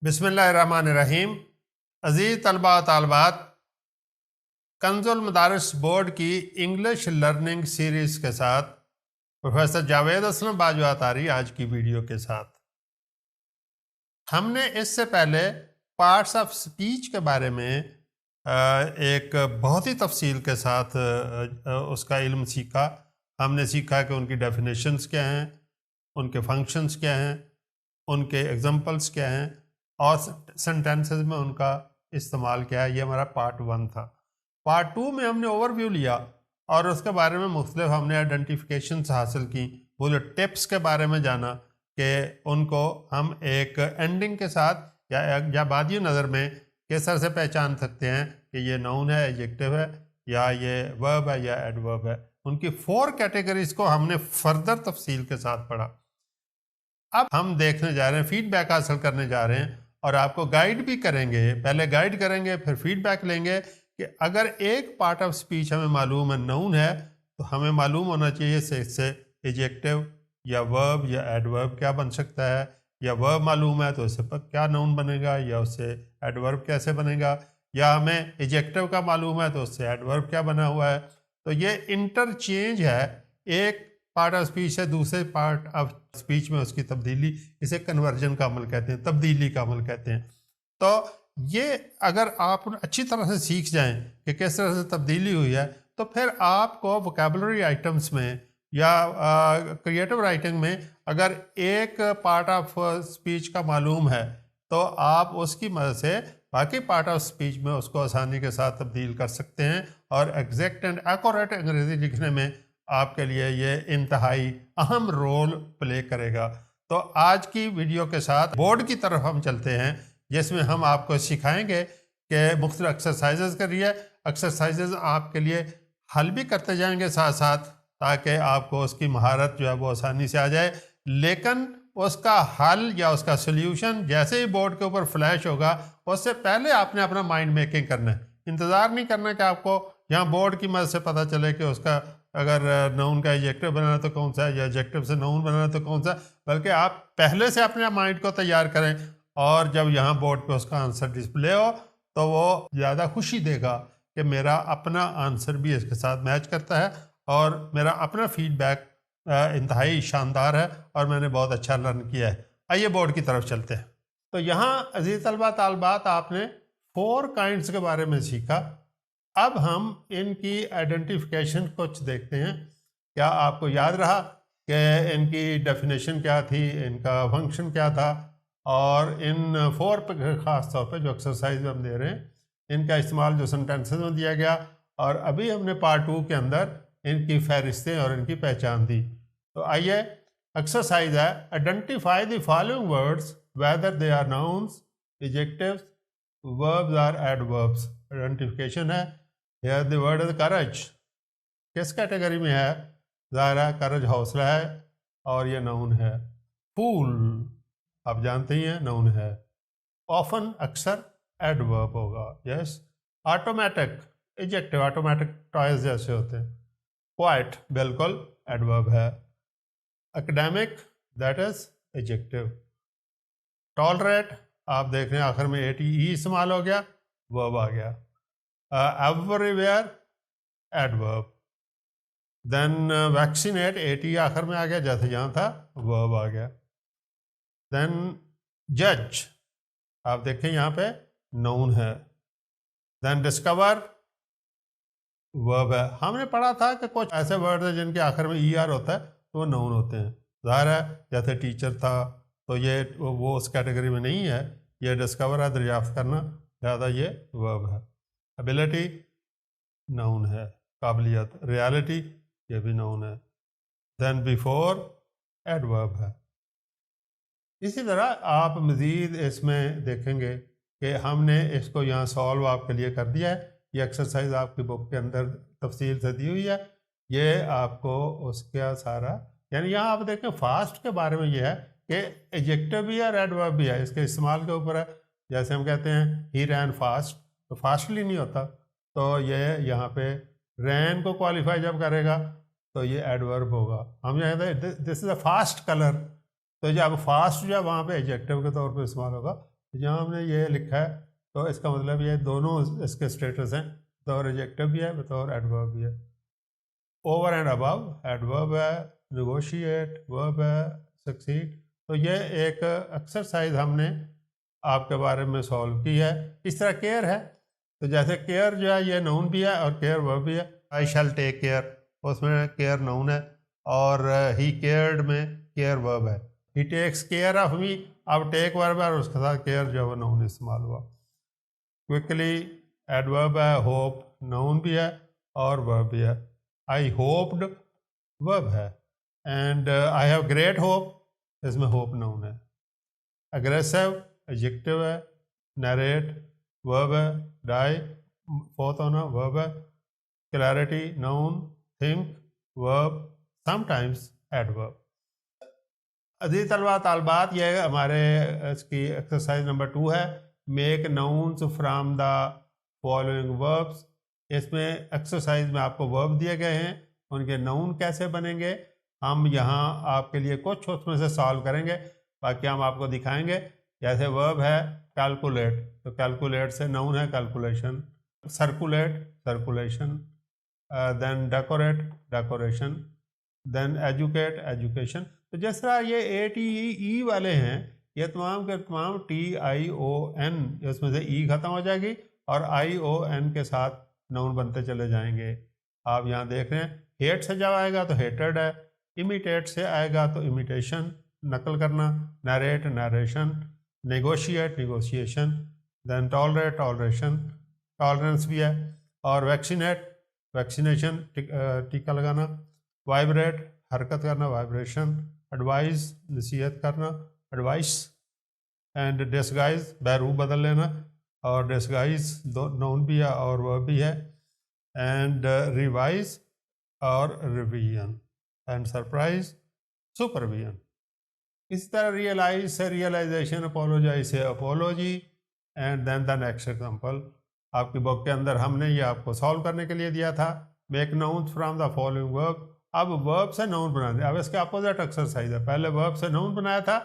بسم اللہ الرحمن الرحیم۔ عزیز طلباء و طالبات، کنز المدارس بورڈ کی انگلش لرننگ سیریز کے ساتھ پروفیسر جاوید اسلم باجوہ تاری آج کی ویڈیو کے ساتھ ہم نے اس سے پہلے پارٹس آف سپیچ کے بارے میں ایک بہت ہی تفصیل کے ساتھ اس کا علم سیکھا۔ ہم نے سیکھا کہ ان کی ڈیفینیشنز کیا ہیں، ان کے فنکشنز کیا ہیں، ان کے ایگزامپلس کیا ہیں اور سینٹینسز میں ان کا استعمال کیا ہے۔ یہ ہمارا پارٹ 1 تھا۔ پارٹ 2 میں ہم نے اوور ویو لیا اور اس کے بارے میں مختلف ہم نے آئیڈینٹیفیکیشنز حاصل کی، وہ جو ٹپس کے بارے میں جانا کہ ان کو ہم ایک اینڈنگ کے ساتھ یا بادی نظر میں کس طرح سے پہچان سکتے ہیں کہ یہ ناؤن ہے، ایڈجیکٹو ہے، یا یہ ورب ہے یا ایڈورب ہے۔ ان کی 4 کیٹیگریز کو ہم نے فردر تفصیل کے ساتھ پڑھا۔ اب ہم دیکھنے جا رہے ہیں، فیڈ بیک حاصل کرنے جا رہے ہیں اور آپ کو گائیڈ بھی کریں گے۔ پہلے گائیڈ کریں گے، پھر فیڈ بیک لیں گے کہ اگر ایک پارٹ آف سپیچ ہمیں معلوم ہے ناؤن ہے تو ہمیں معلوم ہونا چاہیے اس سے ایڈجیکٹو یا ورب یا ایڈورب کیا بن سکتا ہے، یا ورب معلوم ہے تو اس سے کیا ناؤن بنے گا، یا اس سے ایڈورب کیسے بنے گا، یا ہمیں ایڈجیکٹو کا معلوم ہے تو اس سے ایڈورب کیا بنا ہوا ہے۔ تو یہ انٹرچینج ہے ایک پارٹ آف سپیچ سے دوسرے پارٹ آف سپیچ میں، اس کی تبدیلی، اسے کنورژن کا عمل کہتے ہیں، تبدیلی کا عمل کہتے ہیں۔ تو یہ اگر آپ اچھی طرح سے سیکھ جائیں کہ کس طرح سے تبدیلی ہوئی ہے تو پھر آپ کو ووکیبلری آئٹمس میں یا کریٹو رائٹنگ میں اگر ایک پارٹ آف سپیچ کا معلوم ہے تو آپ اس کی مدد سے باقی پارٹ آف سپیچ میں اس کو آسانی کے ساتھ تبدیل کر سکتے ہیں، اور ایگزیکٹ اینڈ ایکوریٹ انگریزی لکھنے میں آپ کے لیے یہ انتہائی اہم رول پلے کرے گا۔ تو آج کی ویڈیو کے ساتھ بورڈ کی طرف ہم چلتے ہیں، جس میں ہم آپ کو سکھائیں گے کہ مختلف ایکسرسائزز کریے۔ ایکسرسائزز آپ کے لیے حل بھی کرتے جائیں گے ساتھ ساتھ، تاکہ آپ کو اس کی مہارت جو ہے وہ آسانی سے آ جائے، لیکن اس کا حل یا اس کا سلیوشن جیسے ہی بورڈ کے اوپر فلیش ہوگا اس سے پہلے آپ نے اپنا مائنڈ میکنگ کرنا ہے۔ انتظار نہیں کرنا کہ آپ کو یہاں بورڈ کی مدد سے پتہ چلے کہ اس کا اگر ناؤن کا ایڈجیکٹو بنانا تو کون سا ہے، یا ایڈجیکٹو سے ناؤن بنانا تو کون سا، بلکہ آپ پہلے سے اپنے مائنڈ کو تیار کریں، اور جب یہاں بورڈ پہ اس کا آنسر ڈسپلے ہو تو وہ زیادہ خوشی دے گا کہ میرا اپنا آنسر بھی اس کے ساتھ میچ کرتا ہے اور میرا اپنا فیڈ بیک انتہائی شاندار ہے اور میں نے بہت اچھا لرن کیا ہے۔ آئیے بورڈ کی طرف چلتے ہیں۔ تو یہاں عزیز طلباء طالبات، آپ نے 4 کائنڈس کے بارے میں سیکھا۔ اب ہم ان کی آئیڈینٹیفیکیشن کچھ دیکھتے ہیں۔ کیا آپ کو یاد رہا کہ ان کی ڈیفینیشن کیا تھی، ان کا فنکشن کیا تھا، اور ان 4 پہ خاص طور پہ جو ایکسرسائز ہم دے رہے ہیں ان کا استعمال جو سینٹینسز میں دیا گیا، اور ابھی ہم نے پارٹ 2 کے اندر ان کی فہرستیں اور ان کی پہچان دی۔ تو آئیے، ایکسرسائز ہے identify the following words whether they are nouns, adjectives, verbs اور ایڈوربس۔ آئیڈینٹیفیکیشن ہے here the word is courage, کس کیٹیگری میں ہے؟ ظاہر ہے کریج حوصلہ ہے اور یہ ناؤن ہے۔ فول آپ جانتے ہی ہیں ناؤن ہے۔ آفن اکثر ایڈورب ہوگا، یس۔ آٹومیٹک ایڈجیکٹو، آٹومیٹک ٹوائز جیسے ہوتے ہیں۔ کوائٹ بالکل ایڈورب ہے۔ Academic that is adjective. Tolerate آپ دیکھ رہے ہیں آخر میں ATE استعمال ہو گیا، ورب آ گیا۔ Everywhere adverb. Then vaccinate ATE آخر میں آ گیا جیسے یہاں تھا، ورب آ گیا۔ دین جج آپ دیکھیں یہاں پہ ناؤن ہے۔ دین ڈسکور ورب ہے۔ ہم نے پڑھا تھا کہ کچھ ایسے ورڈ ہیں جن کے آخر میں ER ہوتا ہے تو وہ ناؤن ہوتے ہیں، ظاہر ہے جیسے ٹیچر تھا تو یہ وہ اس کیٹیگری میں نہیں ہے، یہ ڈسکور ہے، دریافت کرنا، لہٰذا یہ ورب ہے۔ ابیلٹی ناؤن ہے، قابلیت۔ ریالٹی یہ بھی ناؤن ہے۔ دین بیفور ایڈورب ہے۔ اسی طرح آپ مزید اس میں دیکھیں گے کہ ہم نے اس کو یہاں سالو آپ کے لیے کر دیا ہے۔ یہ ایکسرسائز آپ کی بک کے اندر تفصیل سے دی ہوئی ہے، یہ آپ کو اس کا سارا، یعنی یہاں آپ دیکھیں فاسٹ کے بارے میں یہ ہے کہ ایڈجیکٹو بھی ہے اور ایڈورب بھی ہے، اس کے استعمال کے اوپر ہے۔ جیسے ہم کہتے ہیں ہی رین فاسٹ، تو فاسٹلی نہیں ہوتا، تو یہ یہاں پہ رین کو کوالیفائی جب کرے گا تو یہ ایڈورب ہوگا۔ ہم یہ کہتے ہیں دس از اے فاسٹ کلر، تو جب فاسٹ جو ہے وہاں پہ ایڈجیکٹو کے طور پہ استعمال ہوگا جہاں ہم نے یہ لکھا ہے تو اس کا مطلب یہ دونوں اس کے اسٹیٹس ہیں، بطور ایڈجیکٹو بھی ہے، بطور ایڈورب بھی ہے۔ اوور اینڈ ابو ایڈورب ہے، نیگوشیٹ ورب ہے، سکسیڈ۔ تو یہ ایک ایکسرسائز ہم نے آپ کے بارے میں سولو کی ہے۔ اس طرح کیئر ہے، تو جیسے کیئر جو ہے یہ نون بھی ہے اور کیئر ورب بھی ہے۔ آئی شیل ٹیک کیئر، اس میں کیئر نون ہے، اور ہی کیئرڈ میں کیئر ورب ہے۔ ہی ٹیکس کیئر آف می، اب ٹیک ورب ہے اور اس کے ساتھ کیئر جو ہے وہ نون استعمال ہوا۔ کوئکلی ایڈورب ہے، ہوپ نون بھی ہے اور ورب بھی ہے۔ آئی ہوپڈ ورب ہے، and I have great hope, اس میں ہوپ نون ہے۔ اگریسو ایڈجیکٹو ہے، نیریٹ ورب ہے، ڈائی فوت ہونا ورب ہے، کلیئرٹی نون، تھنک ورب، سم ٹائمز ایڈورب۔ عزیز طلباء طالبات، یہ ہمارے اس کی ایکسرسائز نمبر 2 ہے، make nouns from the following verbs. اس میں ایکسرسائز میں آپ کو ورب دیے گئے ہیں، ان کے ناؤن کیسے بنیں گے ہم یہاں آپ کے لیے کچھ اس میں سے سالو کریں گے، باقی ہم آپ کو دکھائیں گے۔ جیسے ورب ہے کیلکولیٹ، تو کیلکولیٹ سے ناؤن ہے کیلکولیشن۔ سرکولیٹ سرکولیشن، دین ڈیکوریٹ ڈیکوریشن، دین ایجوکیٹ ایجوکیشن۔ تو جس طرح یہ اے ٹی ای والے ہیں، یہ تمام کے تمام ٹی آئی او این، اس میں سے ای ختم ہو جائے گی اور آئی او این کے ساتھ نون بنتے چلے جائیں گے۔ آپ یہاں دیکھ رہے ہیں، ہیٹ سے جب آئے گا تو ہیٹڈ ہے، امیٹیٹ سے آئے گا تو امیٹیشن نقل کرنا، نیریٹ نیریشن، نیگوشیٹ نیگوشیشن، دین ٹالریٹ ٹالریشن، ٹالرنس بھی ہے، اور ویکسینیٹ ویکسینیشن ٹیکہ لگانا، وائبریٹ حرکت کرنا وائبریشن، ایڈوائز نصیحت کرنا ایڈوائس، اینڈ ڈسگائز بیرو بدل لینا، اور ڈسگائز نون بھی ہے اور ورب بھی ہے، اینڈ ریوائز اور ریویژن، اینڈ سرپرائز سپرویژن۔ اسی طرح ریئلائز سے ریئلائزیشن، اپولوجائز سے apology, and then the next example. آپ کی بک کے اندر ہم نے یہ آپ کو سالو کرنے کے لیے دیا تھا، make nouns from the following ورب۔ اب ورب سے ناؤن بنانے، اب اس کے اپوزٹ ایکسرسائز ہے، پہلے ورب سے ناؤن بنایا تھا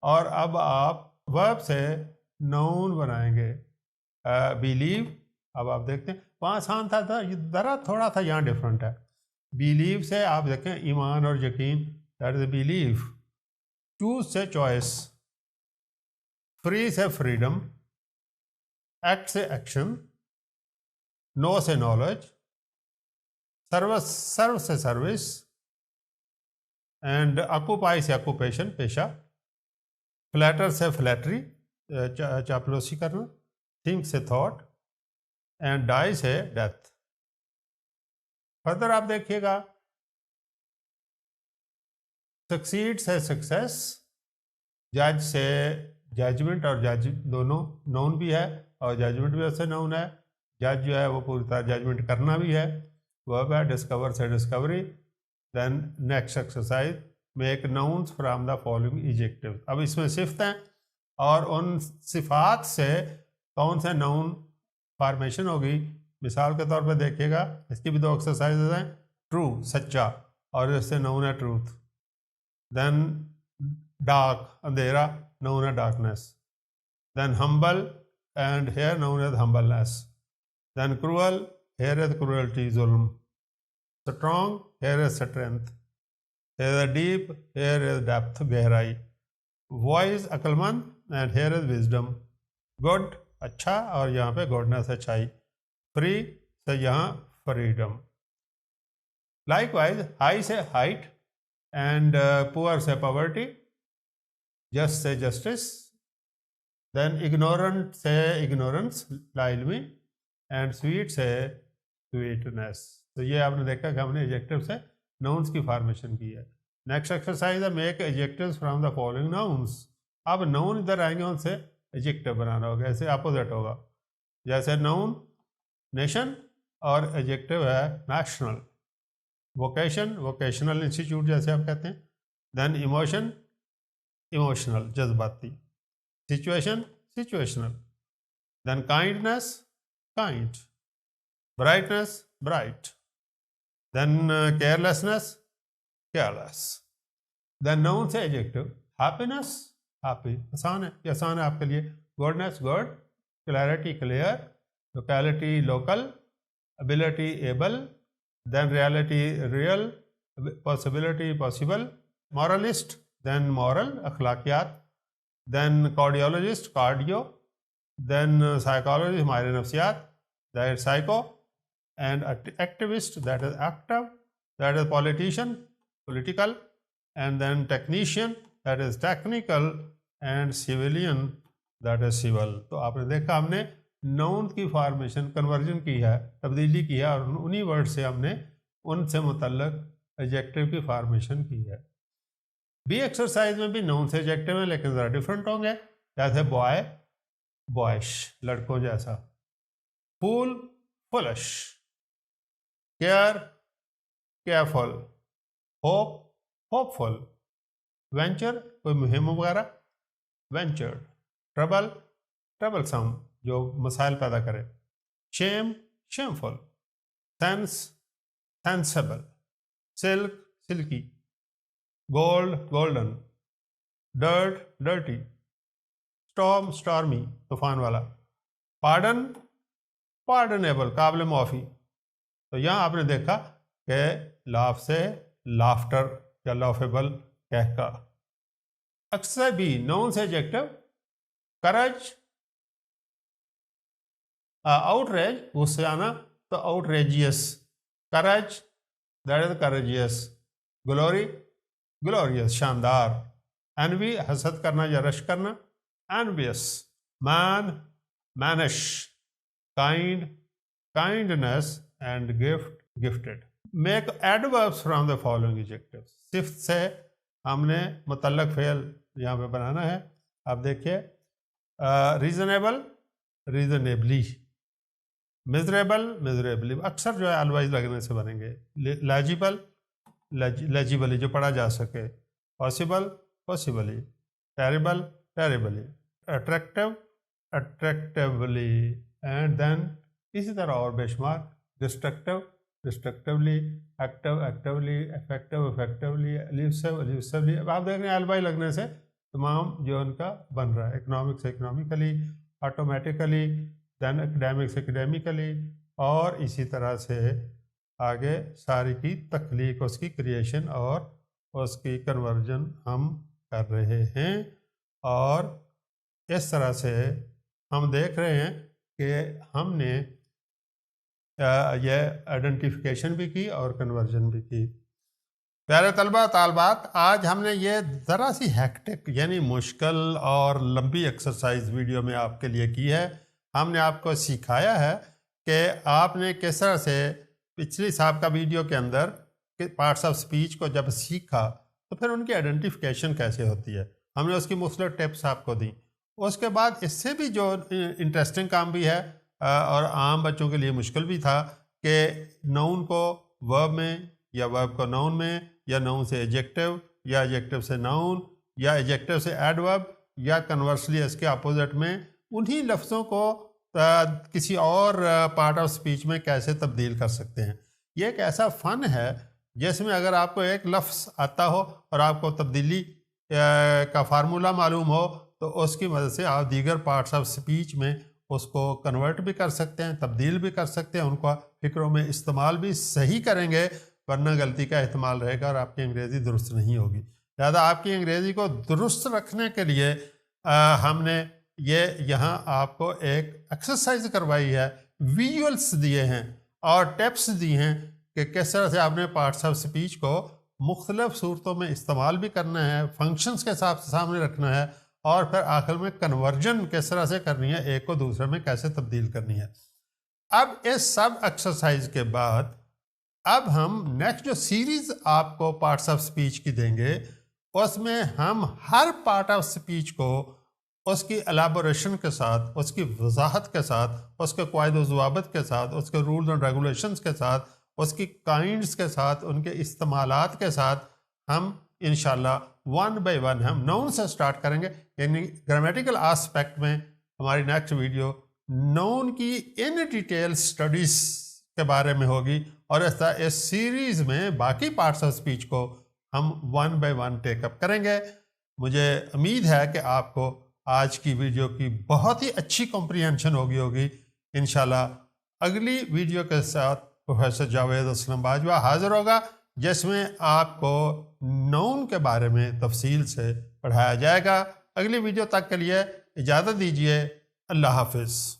اور اب آپ ورب سے ناؤن بنائیں گے۔ بیلیو، اب آپ دیکھتے ہیں وہاں آسان تھا، ذرا تھوڑا تھا یہاں ڈفرینٹ ہے۔ بیلیو سے آپ دیکھیں ایمان اور یقین، that is a believe. Choose سے چوائس، فری سے فریڈم، ایکٹ سے ایکشن، نو سے نالج، سرو سے سروس، اینڈ آکوپائی سے آکوپیشن پیشہ، فلیٹر سے فلیٹری چاپلوسی کرنا، تھنک سے تھاٹ، اینڈ ڈائی سے ڈیتھ۔ فردر آپ دیکھیے گا، سکسیڈ سے سکسیس، جج سے ججمنٹ، اور جج دونوں نون بھی ہے اور ججمنٹ بھی اس سے نون ہے۔ جج جو ہے وہ پوری طرح ججمنٹ کرنا بھی ہے، ورب ہے۔ ڈسکور سے discovery, then next exercise, make nouns from the following adjective. اب اس میں صفت ہیں اور ان صفات سے کون سے ناؤن فارمیشن ہوگی، مثال کے طور پہ دیکھیے گا، اس کی بھی 2 ایکسرسائزز ہیں۔ ٹرو سچا، اور اس سے ناؤن ہے ٹروتھ۔ دین ڈارک اندھیرا، ناؤن ہے darkness. Then humble, and here noun ہے humbleness. Then cruel, here is cruelty ظلم۔ Strong, here is strength. Here is deep, here is depth گہرائی۔ وائز عقل مند، and here is wisdom. Good اچھا، اور یہاں پہ گڈنس اچھائی۔ فری سے یہاں فریڈم۔ لائک وائز، ہائی سے ہائٹ، اینڈ پور سے پاورٹی، جسٹ سے جسٹس، دین اگنورنٹ سے اگنورنس لا علمی، اینڈ سویٹ سے سویٹنیس۔ تو یہ آپ نے دیکھا کہ ہم نے ایڈجیکٹو سے ناؤنس کی فارمیشن کی ہے۔ نیکسٹ ایکسرسائز ہے، make adjectives from the following nouns. اب ناؤن ادھر آئیں گے، ان سے ایڈجیکٹو بنانا ہوگا، ایسے اپوزٹ ہوگا۔ جیسے ناؤن نیشن اور ایڈجیکٹو ہے نیشنل۔ ووکیشن ووکیشنل انسٹیٹیوٹ جیسے آپ کہتے ہیں۔ دین ایموشن ایموشنل جذباتی۔ Situation situational. Then kindness kind. Brightness bright. Then carelessness careless. Then noun سے ایڈجیکٹو، ہیپینس ہیپی۔ آسان ہے، یہ آسان ہے آپ کے لیے۔ goodness good, clarity clear, locality local, ability able, then reality real, possibility possible, moralist, then moral اخلاقیات, then cardiologist cardio, then psychologist ہمارے نفسیات, that is psycho, and activist, that is active, that is politician political, and then technician, that is technical, and civilian, that is civil. تو آپ نے دیکھا ہم نے نون کی فارمیشن کنورژن کی ہے, تبدیلی کی ہے, اور انہی ورڈ سے ہم نے ان سے متعلق ایجیکٹو کی فارمیشن کی ہے. بی ایکسرسائز میں بھی نون سے ایجیکٹو ہیں لیکن ذرا ڈفرینٹ ہوں گے. جیسے بوائے بوائش, لڑکوں جیسا. Fool foolish, care careful, hope hopeful, venture کوئی مہم وغیرہ وینچرڈ, ٹربل ٹربل سم جو مسائل پیدا کرے, shame shameful, sense sensible, silk silky, gold golden, dirt dirty, storm stormy طوفان والا, پارڈن پارڈنیبل قابل معافی. تو یہاں آپ نے دیکھا کہ لاف سے لافٹر یا لافیبل کہہ کا. اکثر بھی نون سے ایجیکٹو کرج, آؤٹ ریج غصے آنا تو outrageous, courage that is courageous, glory glorious شاندار, انوی حسد کرنا یا رش کرنا, envious, man mannish, kind kindness, and gift gifted. Make adverbs from the following adjective. صفت سے ہم نے متعلق فعل یہاں پہ بنانا ہے. آپ دیکھیے ریزنیبل ریزنیبلی, میزریبل میزریبلی, اکثر جو ہے الوائز لگنے سے بنیں گے. لیجیبل لیجیبلی جو پڑھا جا سکے, possible possibly, terrible terribly, attractive attractively, and then اسی طرح اور بے شمار. Destructive destructively, active actively, effective effectively, elusive elusively. اب آپ دیکھ رہے ہیں الوائی لگنے سے تمام جو ان کا بن رہا ہے. اکنامکس اکنامکلی, آٹومیٹیکلی, دین اکیڈیمکس اکیڈیمیکلی, اور اسی طرح سے آگے ساری کی تخلیق, اس کی کریشن اور اس کی کنورژن ہم کر رہے ہیں. اور اس طرح سے ہم دیکھ رہے ہیں کہ ہم نے یہ آئیڈینٹیفیکیشن بھی کی اور کنورژن بھی کی. پیارے طلبہ طالبات, آج ہم نے یہ ذرا سی ہیکٹک یعنی مشکل اور لمبی ایکسرسائز ویڈیو میں آپ کے لیے کی ہے. ہم نے آپ کو سکھایا ہے کہ آپ نے کس طرح سے پچھلی سابقہ ویڈیو کے اندر پارٹس آف سپیچ کو جب سیکھا تو پھر ان کی آئیڈینٹیفیکیشن کیسے ہوتی ہے. ہم نے اس کی مختلف ٹپس آپ کو دیں. اس کے بعد اس سے بھی جو انٹرسٹنگ کام بھی ہے اور عام بچوں کے لیے مشکل بھی تھا کہ نون کو ورب میں, یا ورب کو نون میں, یا نون سے ایجیکٹو, یا ایجیکٹو سے نون, یا ایجیکٹو سے ایڈورب, یا کنورسلی اس کے اپوزٹ میں انہی لفظوں کو کسی اور پارٹ آف سپیچ میں کیسے تبدیل کر سکتے ہیں. یہ ایک ایسا فن ہے جس میں اگر آپ کو ایک لفظ آتا ہو اور آپ کو تبدیلی کا فارمولہ معلوم ہو تو اس کی مدد سے آپ دیگر پارٹس آف سپیچ میں اس کو کنورٹ بھی کر سکتے ہیں, تبدیل بھی کر سکتے ہیں, ان کو فکروں میں استعمال بھی صحیح کریں گے, ورنہ غلطی کا احتمال رہے گا اور آپ کی انگریزی درست نہیں ہوگی. لہٰذا آپ کی انگریزی کو درست رکھنے کے لیے ہم نے یہاں آپ کو ایک ایکسرسائز کروائی ہے, ویژولس دیے ہیں اور ٹیپس دی ہیں کہ کس طرح سے آپ نے پارٹس آف سپیچ کو مختلف صورتوں میں استعمال بھی کرنا ہے, فنکشنز کے حساب سے سامنے رکھنا ہے, اور پھر آخر میں کنورژن کس طرح سے کرنی ہے, ایک کو دوسرے میں کیسے تبدیل کرنی ہے. اب اس سب ایکسرسائز کے بعد اب ہم نیکسٹ جو سیریز آپ کو پارٹس آف سپیچ کی دیں گے اس میں ہم ہر پارٹ آف سپیچ کو اس کی الیبوریشن کے ساتھ, اس کی وضاحت کے ساتھ, اس کے قواعد و ضوابط کے ساتھ, اس کے رولز اینڈ ریگولیشنز کے ساتھ, اس کی کائنڈز کے ساتھ, ان کے استعمالات کے ساتھ ہم انشاءاللہ ون بائی ون ہم نون سے سٹارٹ کریں گے. یعنی گرامیٹیکل آسپیکٹ میں ہماری نیکسٹ ویڈیو نون کی ان ڈیٹیل سٹڈیز کے بارے میں ہوگی, اور اس سیریز میں باقی پارٹس آف سپیچ کو ہم ون بائی ون ٹیک اپ کریں گے. مجھے امید ہے کہ آپ کو آج کی ویڈیو کی بہت ہی اچھی کمپریہنشن ہوگی انشاءاللہ اگلی ویڈیو کے ساتھ پروفیسر جاوید اسلم باجوہ حاضر ہوگا، جس میں آپ کو نون کے بارے میں تفصیل سے پڑھایا جائے گا۔ اگلی ویڈیو تک کے لیے اجازت دیجیے، اللہ حافظ۔